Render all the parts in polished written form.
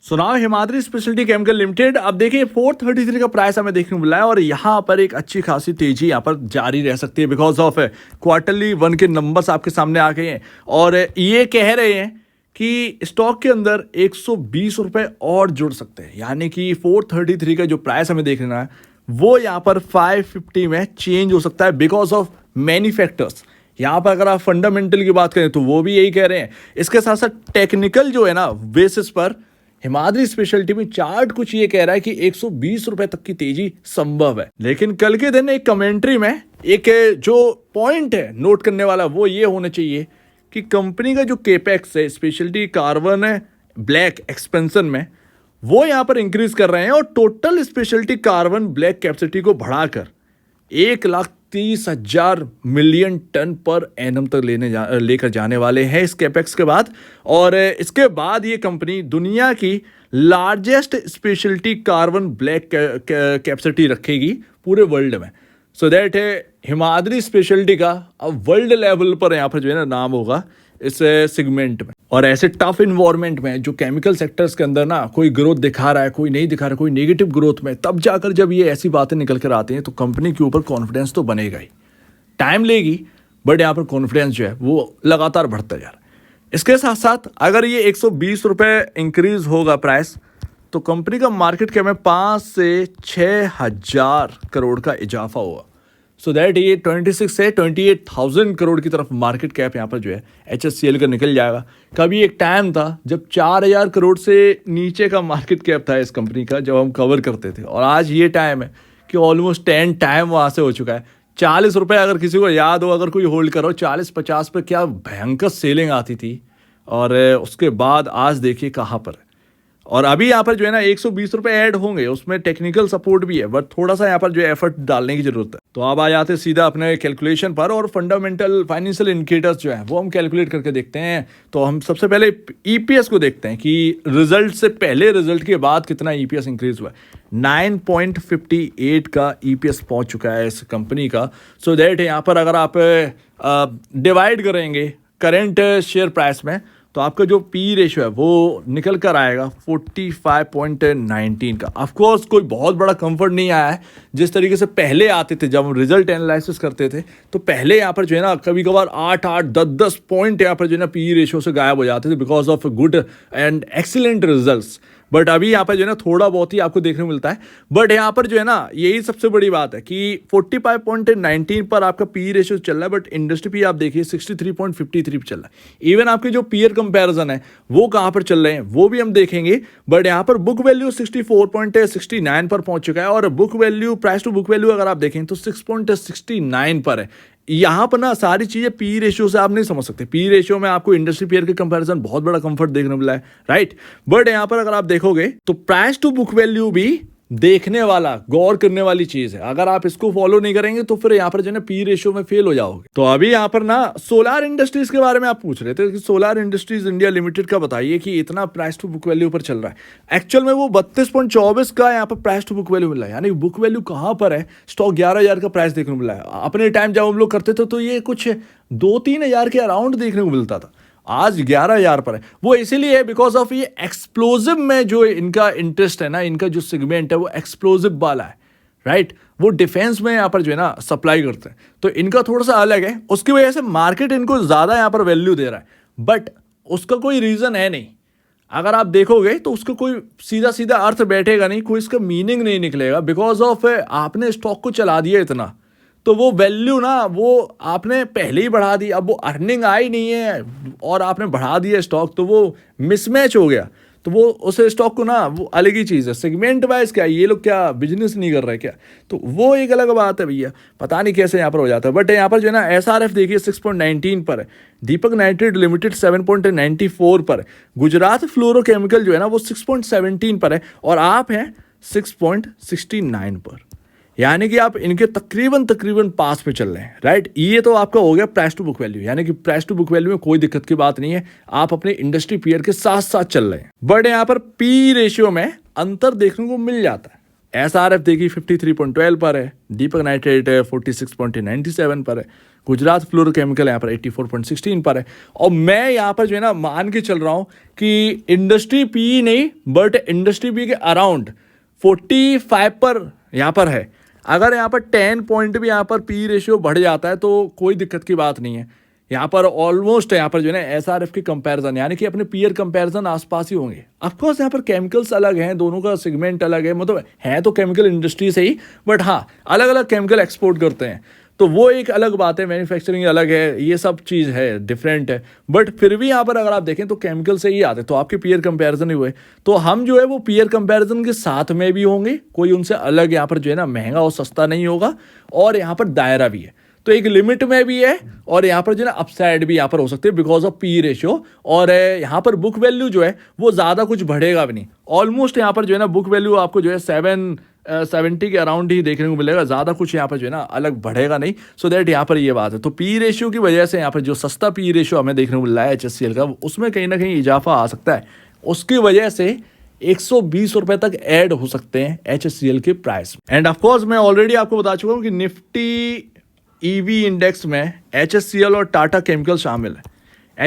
सुनाओ Himadri speciality chemical limited. अब देखिए 433 का प्राइस हमें देखने को मिला है और यहाँ पर एक अच्छी खासी तेजी यहाँ पर जारी रह सकती है बिकॉज ऑफ क्वार्टरली वन के नंबर्स आपके सामने आ गए हैं और ये कह रहे हैं कि स्टॉक के अंदर 120 रुपए और जुड़ सकते हैं, यानी कि 433 का जो प्राइस हमें देखना है वो यहाँ पर 550 में चेंज हो सकता है बिकॉज ऑफ मैनी फैक्टर्स। यहाँ पर अगर आप फंडामेंटल की बात करें तो वो भी यही कह रहे हैं। इसके साथ साथ टेक्निकल जो है ना बेसिस पर हिमाद्री स्पेशलिटी में चार्ट कुछ ये कह रहा है कि 120 रुपए तक की तेजी संभव है। लेकिन कल के दिन एक कमेंट्री में एक जो पॉइंट है नोट करने वाला वो ये होना चाहिए कि कंपनी का जो केपेक्स है स्पेशलिटी कार्बन है ब्लैक एक्सपेंशन में वो यहाँ पर इंक्रीज कर रहे हैं और total speciality carbon black capacity को बढ़ाकर 1,30,000 मिलियन टन पर एनम तक लेकर जाने वाले हैं इस कैपेक्स के बाद। और इसके बाद ये कंपनी दुनिया की largest speciality carbon black capacity रखेगी पूरे वर्ल्ड में। सो दैट हिमाद्री स्पेशलिटी का अब वर्ल्ड लेवल पर यहाँ पर जो है ना नाम होगा इस सेगमेंट में। और ऐसे टफ इन्वायरमेंट में जो केमिकल सेक्टर्स के अंदर ना कोई ग्रोथ दिखा रहा है, कोई नहीं दिखा रहा, कोई नेगेटिव ग्रोथ में, तब जाकर जब ये ऐसी बातें निकल कर आती हैं तो कंपनी के ऊपर कॉन्फिडेंस तो बनेगा ही। टाइम लेगी बट यहाँ पर कॉन्फिडेंस जो है वो लगातार बढ़ता जा रहा है। इसके साथ साथ अगर ये 120 रुपये इंक्रीज होगा प्राइस तो कंपनी का मार्केट कैप में 5 से 6 हज़ार करोड़ का इजाफा होगा। सो दैट ये 26 से 28,000 करोड़ की तरफ मार्केट कैप यहाँ पर जो है HSCL का निकल जाएगा। कभी एक टाइम था जब 4,000 करोड़ से नीचे का मार्केट कैप था इस कंपनी का जब हम कवर करते थे, और आज ये टाइम है कि ऑलमोस्ट 10 टाइम वहाँ से हो चुका है। 40 रुपये अगर किसी को याद हो, अगर कोई होल्ड करो 40-50 पे क्या भयंकर सेलिंग आती थी, और उसके बाद आज देखिए कहाँ पर है। और अभी यहाँ पर जो है ना 120 रुपये ऐड होंगे, उसमें टेक्निकल सपोर्ट भी है बट थोड़ा सा यहाँ पर जो एफर्ट डालने की जरूरत है। तो अब आ जाते सीधा अपने कैलकुलेशन पर और फंडामेंटल फाइनेंशियल इंडिकेटर्स जो है वो हम कैलकुलेट करके देखते हैं। तो हम सबसे पहले EPS को देखते हैं कि रिजल्ट से पहले रिजल्ट के बाद कितना EPS इंक्रीज हुआ है। 9.58 का EPS पहुंच चुका है इस कंपनी का। सो दैट यहाँ पर अगर आप डिवाइड करेंगे करेंट शेयर प्राइस में तो आपका जो P रेशियो है वो निकल कर आएगा 45.19 का। ऑफकोर्स कोई बहुत बड़ा कंफर्ट नहीं आया है जिस तरीके से पहले आते थे जब हम रिजल्ट एनालिसिस करते थे। तो पहले यहाँ पर जो है ना कभी कभार 8-8, 10-10 पॉइंट यहाँ पर जो है ना P रेशियो से गायब हो जाते थे because of good and excellent results. But अभी यहाँ पर जो है ना थोड़ा बहुत ही आपको देखने को मिलता है। बट यहाँ पर जो है ना यही सबसे बड़ी बात है कि 45.19 पर आपका P रेशियो चल रहा है, बट इंडस्ट्री P आप देखिए 63.53 पर चल रहा है। इवन आपके जो पीयर कंपैरिजन है वो कहाँ पर चल रहे हैं वो भी हम देखेंगे। बट यहाँ पर बुक वैल्यू 64.69 पर पहुंच चुका है और book value price to book value अगर आप देखें तो 6.69 पर है। यहाँ पर ना सारी चीजें P रेशियो से आप नहीं समझ सकते। P रेशियो में आपको इंडस्ट्री पीयर के कंपैरिजन बहुत बड़ा कंफर्ट देखने मिला है, राइट। बट यहाँ पर अगर आप देखोगे तो प्राइस टू बुक वैल्यू भी देखने वाला, गौर करने वाली चीज है। अगर आप इसको फॉलो नहीं करेंगे तो फिर यहाँ पर जो है P रेशियो में फेल हो जाओगे। तो अभी यहाँ पर ना सोलार इंडस्ट्रीज के बारे में आप पूछ रहे थे कि सोलार इंडस्ट्रीज इंडिया लिमिटेड का बताइए कि इतना प्राइस टू बुक वैल्यू पर चल रहा है। एक्चुअल में वो 32.24 का यहाँ पर प्राइस टू बुक वैल्यू मिला है, यानी बुक वैल्यू कहाँ पर है। स्टॉक 11,000 का प्राइस देखने को मिला है। अपने टाइम जब हम लोग करते थे तो ये कुछ 2-3 हज़ार के अराउंड देखने को मिलता था, आज 11,000 पर है। वो इसीलिए है बिकॉज ऑफ ये एक्सप्लोजिव में जो इनका इंटरेस्ट है ना, इनका जो सेगमेंट है वो एक्सप्लोजिव वाला है, राइट। वो डिफेंस में यहाँ पर जो है ना सप्लाई करते हैं तो इनका थोड़ा सा अलग है, उसकी वजह से मार्केट इनको ज़्यादा यहाँ पर वैल्यू दे रहा है। बट उसका कोई रीज़न है नहीं, अगर आप देखोगे तो उसका कोई सीधा सीधा अर्थ बैठेगा नहीं, कोई इसका मीनिंग नहीं निकलेगा बिकॉज ऑफ आपने स्टॉक को चला दिया इतना, तो वो वैल्यू ना वो आपने पहले ही बढ़ा दी, अब वो अर्निंग आई नहीं है और आपने बढ़ा दिया स्टॉक, तो वो मिसमैच हो गया। तो वो उस स्टॉक को ना वो अलग ही चीज़ है। सेगमेंट वाइज क्या ये लोग क्या बिजनेस नहीं कर रहे क्या, तो वो एक अलग बात है भैया, पता नहीं कैसे यहाँ पर हो जाता है। बट यहाँ पर जो है ना SRF देखिए 6.19 पर है, दीपक नाइट्रेट लिमिटेड 7.94 पर है, गुजरात फ्लोरोकेमिकल जो है ना वो 6.17 पर है और आप हैं 6.69 पर, यानी कि आप इनके तकरीबन पास में चल रहे हैं, राइट। ये तो आपका हो गया प्राइस टू बुक वैल्यू, यानी कि प्राइस टू बुक वैल्यू में कोई दिक्कत की बात नहीं है, आप अपने इंडस्ट्री पीयर के साथ साथ चल रहे हैं। बट यहाँ पर P रेशियो में अंतर देखने को मिल जाता है। SRF देखिए 53.12 पर है, दीपक नाइट्रेट 46.97 पर है, गुजरात फ्लोरोकेमिकल यहाँ पर 84.16 पर है। और मैं यहाँ पर जो है ना मान के चल रहा हूँ कि इंडस्ट्री पी नहीं बट इंडस्ट्री पी के अराउंड 45 पर यहाँ पर है। अगर यहाँ पर 10 पॉइंट भी यहाँ पर पी रेशियो बढ़ जाता है तो कोई दिक्कत की बात नहीं है। यहाँ पर ऑलमोस्ट यहाँ पर जो है ना SRF की कंपैरिजन यानी कि अपने पीयर कंपैरिजन आसपास ही होंगे। ऑफकोर्स यहाँ पर केमिकल्स अलग हैं, दोनों का सेगमेंट अलग है, मतलब है तो केमिकल इंडस्ट्री से ही बट हाँ अलग अलग केमिकल एक्सपोर्ट करते हैं तो वो एक अलग बात है, मैन्युफैक्चरिंग अलग है, ये सब चीज़ है, डिफरेंट है। बट फिर भी यहाँ पर अगर आप देखें तो केमिकल से ही आते, तो आपके पीयर कंपैरिजन ही हुए, तो हम जो है वो पीयर कंपैरिजन के साथ में भी होंगे, कोई उनसे अलग यहाँ पर जो है ना महंगा और सस्ता नहीं होगा। और यहाँ पर दायरा भी है, तो एक लिमिट में भी है और यहाँ पर जो है ना अपसाइड भी यहाँ पर हो सकती है बिकॉज ऑफ पी रेशियो। और यहाँ पर बुक वैल्यू जो है वो ज़्यादा कुछ बढ़ेगा भी नहीं, ऑलमोस्ट यहाँ पर जो है ना बुक वैल्यू आपको जो है 770 के अराउंड ही देखने को मिलेगा, ज़्यादा कुछ यहाँ पर जो है ना अलग बढ़ेगा नहीं। सो दैट यहाँ पर ये बात है। तो पी रेशियो की वजह से यहाँ पर जो सस्ता पी रेशियो हमें देखने को मिल रहा है HSCL का, उसमें कहीं ना कहीं इजाफा आ सकता है, उसकी वजह से 120 रुपए तक ऐड हो सकते हैं HSCL के प्राइस। एंड ऑफकोर्स मैं ऑलरेडी आपको बता चुका हूँ कि निफ्टी ईवी इंडेक्स में HSCL और टाटा केमिकल शामिल है।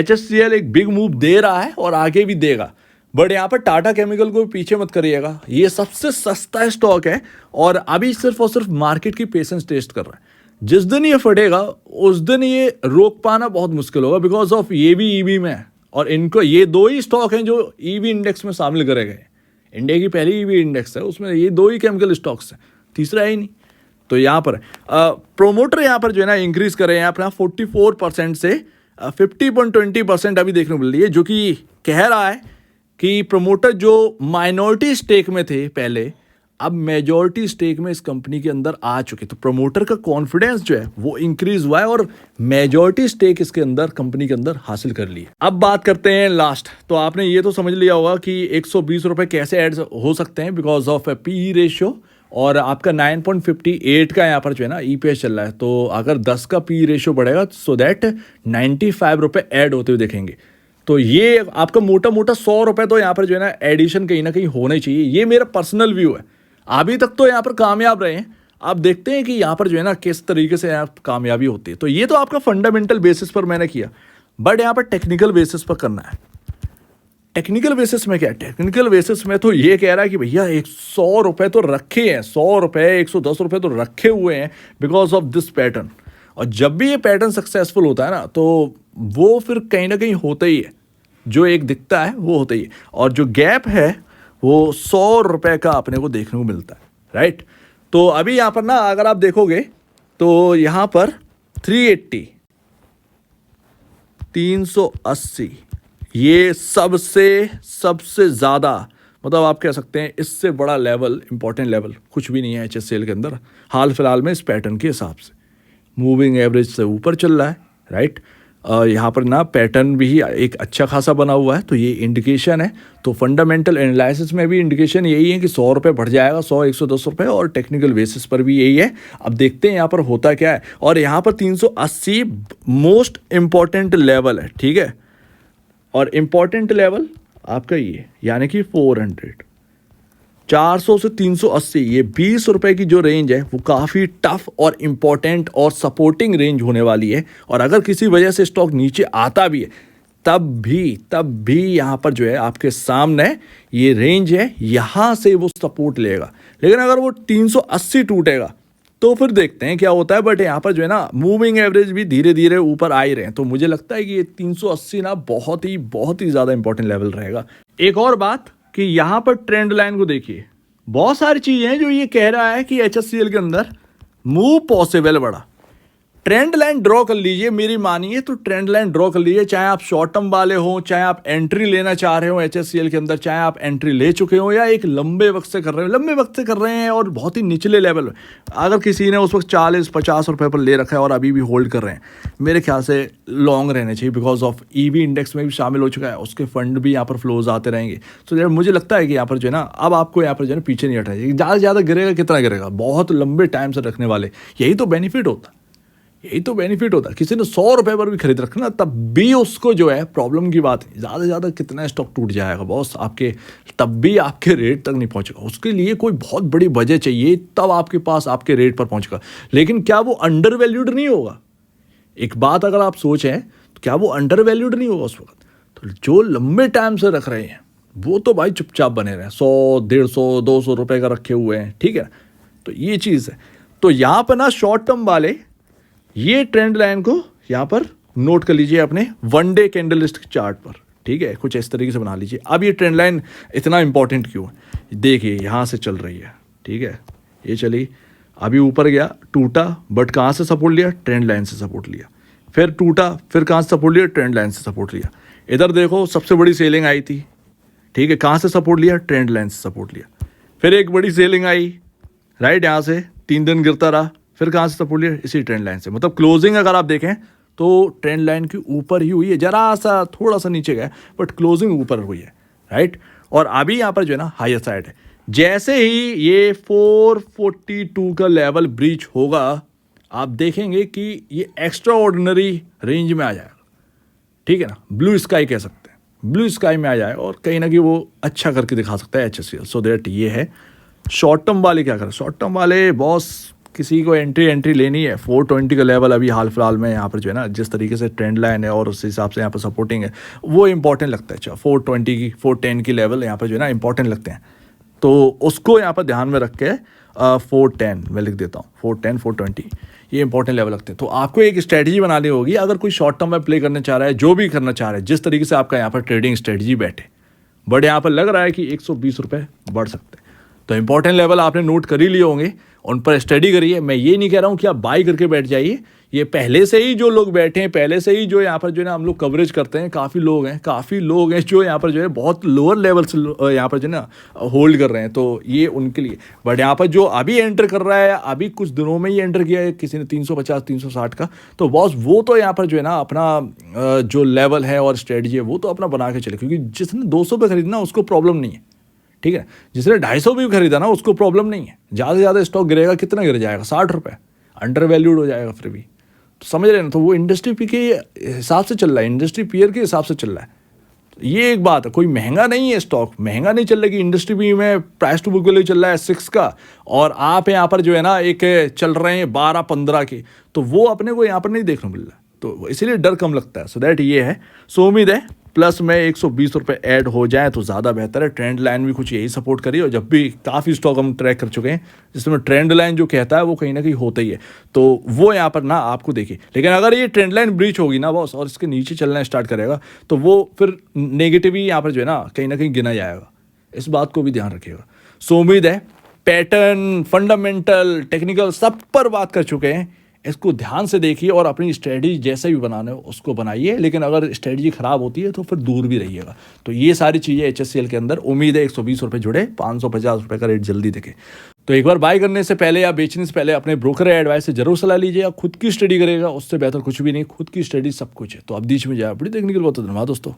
HSCL एक बिग मूव दे रहा है और आगे भी देगा, बट यहाँ पर टाटा केमिकल को पीछे मत करिएगा, ये सबसे सस्ता स्टॉक है और अभी सिर्फ और सिर्फ मार्केट की पेशेंस टेस्ट कर रहा है। जिस दिन ये फटेगा उस दिन ये रोक पाना बहुत मुश्किल होगा बिकॉज ऑफ ये भी ईवी में है और इनको ये दो ही स्टॉक हैं जो ईवी इंडेक्स में शामिल करे गए। इंडिया की पहली ईवी इंडेक्स है, उसमें ये दो ही केमिकल स्टॉक्स हैं, तीसरा है ही नहीं। तो यहाँ पर प्रोमोटर यहाँ पर जो है ना इंक्रीज कर रहे हैं अपना 44% से 50.20% अभी देखने को मिल रही है, जो कि कह रहा है कि प्रोमोटर जो माइनॉरिटी स्टेक में थे पहले अब मेजॉरिटी स्टेक में इस कंपनी के अंदर आ चुके, तो प्रोमोटर का कॉन्फिडेंस जो है वो इंक्रीज हुआ है और मेजॉरिटी स्टेक इसके अंदर कंपनी के अंदर हासिल कर ली है। अब बात करते हैं लास्ट, तो आपने ये तो समझ लिया होगा कि 120 रुपए कैसे ऐड हो सकते हैं बिकॉज ऑफ पी रेशियो और आपका 9.58 का यहाँ पर जो है ना EPS चल रहा है। तो अगर 10 का पी रेशियो बढ़ेगा सो दैट 95 रुपए ऐड होते हुए देखेंगे। तो ये आपका मोटा मोटा 100 रुपए तो यहाँ पर जो है ना एडिशन कहीं ना कहीं होना ही चाहिए, ये मेरा पर्सनल व्यू है। अभी तक तो यहाँ पर कामयाब रहे हैं, आप देखते हैं कि यहाँ पर जो है ना किस तरीके से यहाँ कामयाबी होती है। तो ये तो आपका फंडामेंटल बेसिस पर मैंने किया, बट यहाँ पर टेक्निकल बेसिस पर करना है। टेक्निकल बेसिस में क्या है, टेक्निकल बेसिस में तो ये कह रहा है कि भैया 100 रुपए तो रखे हैं, 100 रुपए 110 रुपए तो रखे हुए हैं बिकॉज ऑफ दिस पैटर्न। और जब भी ये पैटर्न सक्सेसफुल होता है ना तो वो फिर कहीं ना कहीं होता ही है, जो एक दिखता है वो होता ही है। और जो गैप है वो 100 रुपए का अपने को देखने को मिलता है, राइट। तो अभी यहाँ पर ना अगर आप देखोगे तो यहाँ पर 380 380 ये सबसे ज़्यादा, मतलब आप कह सकते हैं इससे बड़ा लेवल, इंपॉर्टेंट लेवल कुछ भी नहीं है HSCL के अंदर हाल फिलहाल में इस पैटर्न के हिसाब से। मूविंग एवरेज से ऊपर चल रहा है, राइट। यहाँ पर ना पैटर्न भी एक अच्छा खासा बना हुआ है, तो ये इंडिकेशन है। तो फंडामेंटल एनालिसिस में भी इंडिकेशन यही है कि 100 रुपये बढ़ जाएगा, 100-110 रुपये, और टेक्निकल बेसिस पर भी यही है। अब देखते हैं यहाँ पर होता क्या है। और यहाँ पर 380 मोस्ट इम्पॉर्टेंट लेवल है, ठीक है। और इम्पॉर्टेंट लेवल आपका ये यानी कि 400 से 380, ये 20 रुपए की जो रेंज है वो काफ़ी टफ और इम्पॉर्टेंट और सपोर्टिंग रेंज होने वाली है। और अगर किसी वजह से स्टॉक नीचे आता भी है तब भी यहाँ पर जो है आपके सामने ये रेंज है, यहाँ से वो सपोर्ट लेगा। लेकिन अगर वो 380 टूटेगा तो फिर देखते हैं क्या होता है। बट यहाँ पर जो है ना मूविंग एवरेज भी धीरे धीरे ऊपर आ ही रहे हैं, तो मुझे लगता है कि ये 380 ना बहुत ही ज़्यादा इंपॉर्टेंट लेवल रहेगा। एक और बात कि यहाँ पर ट्रेंड लाइन को देखिए, बहुत सारी चीज़ें हैं जो ये कह रहा है कि HSCL के अंदर मूव पॉसिबल बड़ा। ट्रेंड लाइन ड्रॉ कर लीजिए, मेरी मानिए तो ट्रेंड लाइन ड्रॉ कर लीजिए, चाहे आप शॉर्ट टर्म वाले हो, चाहे आप एंट्री लेना चाह रहे हो HSCL के अंदर, चाहे आप एंट्री ले चुके हो या एक लंबे वक्त से कर रहे हैं और बहुत ही निचले लेवल। अगर किसी ने उस वक्त 40-50 रुपए पर ले रखा है और अभी भी होल्ड कर रहे हैं, मेरे ख्याल से लॉन्ग रहने चाहिए बिकॉज ऑफ EV इंडेक्स में भी शामिल हो चुका है, उसके फंड भी यहाँ पर फ्लोज आते रहेंगे। तो मुझे लगता है कि यहाँ पर जो है ना अब आपको यहाँ पर जो है पीछे नहीं हटाना चाहिए। ज़्यादा से ज़्यादा गिरेगा, कितना गिरेगा, बहुत लंबे टाइम से रखने वाले, यही तो बेनिफिट होता है। यही तो बेनिफिट होता है। किसी ने 100 रुपये पर भी खरीद रखा ना, तब भी उसको जो है प्रॉब्लम की बात है, ज़्यादा से ज़्यादा कितना स्टॉक टूट जाएगा बॉस आपके, तब भी आपके रेट तक नहीं पहुंचेगा। उसके लिए कोई बहुत बड़ी वजह चाहिए, तब आपके पास आपके रेट पर पहुंचेगा। लेकिन क्या वो अंडर वैल्यूड नहीं होगा? एक बात अगर आप सोचें तो क्या वो अंडर वैल्यूड नहीं होगा उस वक्त? तो जो लंबे टाइम से रख रहे हैं वो तो भाई चुपचाप बने रहे, 100, 150, 200 रुपये का रखे हुए हैं, ठीक है। तो ये चीज़ है। तो यहाँ पर ना शॉर्ट टर्म वाले ये ट्रेंड लाइन को यहाँ पर नोट कर लीजिए अपने 1 डे कैंडलस्टिक चार्ट पर, ठीक है, कुछ इस तरीके से बना लीजिए। अब ये ट्रेंड लाइन इतना इंपॉर्टेंट क्यों है? देखिए यहाँ से चल रही है, ठीक है, ये चली, अभी ऊपर गया, टूटा, बट कहाँ से सपोर्ट लिया? ट्रेंड लाइन से सपोर्ट लिया। फिर टूटा, फिर कहाँ से सपोर्ट लिया? ट्रेंड लाइन से सपोर्ट लिया। इधर देखो सबसे बड़ी सेलिंग आई थी, ठीक है, कहाँ से सपोर्ट लिया? ट्रेंड लाइन से सपोर्ट लिया। फिर एक बड़ी सेलिंग आई, राइट, यहाँ से 3 दिन गिरता रहा, फिर कहाँ से सपोर्ट लिया? इसी ट्रेंड लाइन से। मतलब क्लोजिंग अगर आप देखें तो ट्रेंड लाइन के ऊपर ही हुई है, जरा सा थोड़ा सा नीचे गया, बट क्लोजिंग ऊपर हुई है, राइट। और अभी यहाँ पर जो है ना हायर साइड है। जैसे ही ये 442 का लेवल ब्रीच होगा, आप देखेंगे कि ये एक्स्ट्रा ऑर्डिनरी रेंज में आ जाएगा, ठीक है ना, ब्लू स्काई कह सकते हैं, ब्लू स्काई में आ जाए और कहीं ना कहीं वो अच्छा करके दिखा सकता है HCL। सो दैट ये है। शॉर्ट टर्म वाले क्या करें? शॉर्ट टर्म वाले बॉस किसी को एंट्री लेनी है, 420 का लेवल अभी हाल फिलहाल में यहाँ पर जो है ना, जिस तरीके से ट्रेंड लाइन है और उस हिसाब से यहाँ पर सपोर्टिंग है, वो इंपॉर्टेंट लगता है। अच्छा 420 की 410 की लेवल यहाँ पर जो है ना इंपॉर्टेंट लगते हैं, तो उसको यहाँ पर ध्यान में रख के 410 मैं लिख देता हूँ, 410 420 ये इंपॉर्टेंट लेवल लगते हैं। तो आपको एक स्ट्रेटजी बनानी होगी अगर कोई शॉर्ट टर्म में प्ले करना चाह रहा है, जो भी करना चाह रहा है, जिस तरीके से आपका यहाँ पर ट्रेडिंग स्ट्रेटजी बैठे, बट यहाँ पर लग रहा है कि 120 रुपये बढ़ सकते हैं। तो इंपॉर्टेंट लेवल आपने नोट कर ही लिए होंगे, उन पर स्टडी करिए। मैं ये नहीं कह रहा हूँ कि आप बाई करके बैठ जाइए, ये पहले से ही जो लोग बैठे हैं, पहले से ही जो यहाँ पर जो है ना हम लोग कवरेज करते हैं, काफ़ी लोग हैं जो यहाँ पर जो है बहुत लोअर लेवल से यहाँ पर जो है ना होल्ड कर रहे हैं, तो ये उनके लिए। बट यहाँ पर जो अभी एंटर कर रहा है, अभी कुछ दिनों में ही एंटर किया है किसी ने 350 360 का, तो बॉस वो तो यहाँ पर जो है ना अपना जो लेवल है और स्ट्रेटजी है वो तो अपना बना के चले, क्योंकि जिसने 200 पे खरीदना उसको प्रॉब्लम नहीं है, ठीक है। जिसने 250 भी खरीदा ना उसको प्रॉब्लम नहीं है। ज़्यादा से ज़्यादा स्टॉक गिरेगा, कितना गिर जाएगा? 60 रुपये, अंडर वैल्यूड हो जाएगा फिर भी, तो समझ रहे हैं ना। तो वो इंडस्ट्री पी के हिसाब से चल रहा है, इंडस्ट्री पीयर के हिसाब से चल रहा है। तो ये एक बात है, कोई महंगा नहीं है स्टॉक, महंगा नहीं चल रहा कि इंडस्ट्री पी में प्राइस टू बुक वैल्यू चल रहा है 6 का, और आप यहाँ पर जो है ना एक चल रहे हैं 12-15 के, तो वो अपने को यहाँ पर नहीं देखने मिल रहा, तो इसीलिए डर कम लगता है। सो दैट ये है। सो उम्मीद है प्लस में 120 रुपये ऐड हो जाए तो ज़्यादा बेहतर है। ट्रेंड लाइन भी कुछ यही सपोर्ट करिए, और जब भी काफ़ी स्टॉक हम ट्रैक कर चुके हैं जिसमें ट्रेंड लाइन जो कहता है वो कहीं ना कहीं होता ही है, तो वो यहाँ पर ना आपको देखिए। लेकिन अगर ये ट्रेंड लाइन ब्रीच होगी ना बॉस और इसके नीचे चलना स्टार्ट करेगा, तो वो फिर नेगेटिव ही यहाँ पर जो है ना कहीं गिना जाएगा, इस बात को भी ध्यान रखिएगा। सो उम्मीद है पैटर्न, फंडामेंटल, टेक्निकल सब पर बात कर चुके हैं, इसको ध्यान से देखिए और अपनी स्ट्रेटजी जैसे भी बनाना है उसको बनाइए। लेकिन अगर स्ट्रेटजी खराब होती है तो फिर दूर भी रहिएगा। तो ये सारी चीज़ें HCL के अंदर। उम्मीद है 120 रुपये जुड़े, 550 रुपये का रेट जल्दी दिखे। तो एक बार बाय करने से पहले या बेचने से पहले अपने ब्रोकर एडवाइस से जरूर सलाह लीजिएगा। खुद की स्टडी करेगा, उससे बेहतर कुछ भी नहीं, खुद की स्टडी सब कुछ है। तो अब बीच में जाए, बड़ी देखने के लिए बहुत धन्यवाद दोस्तों।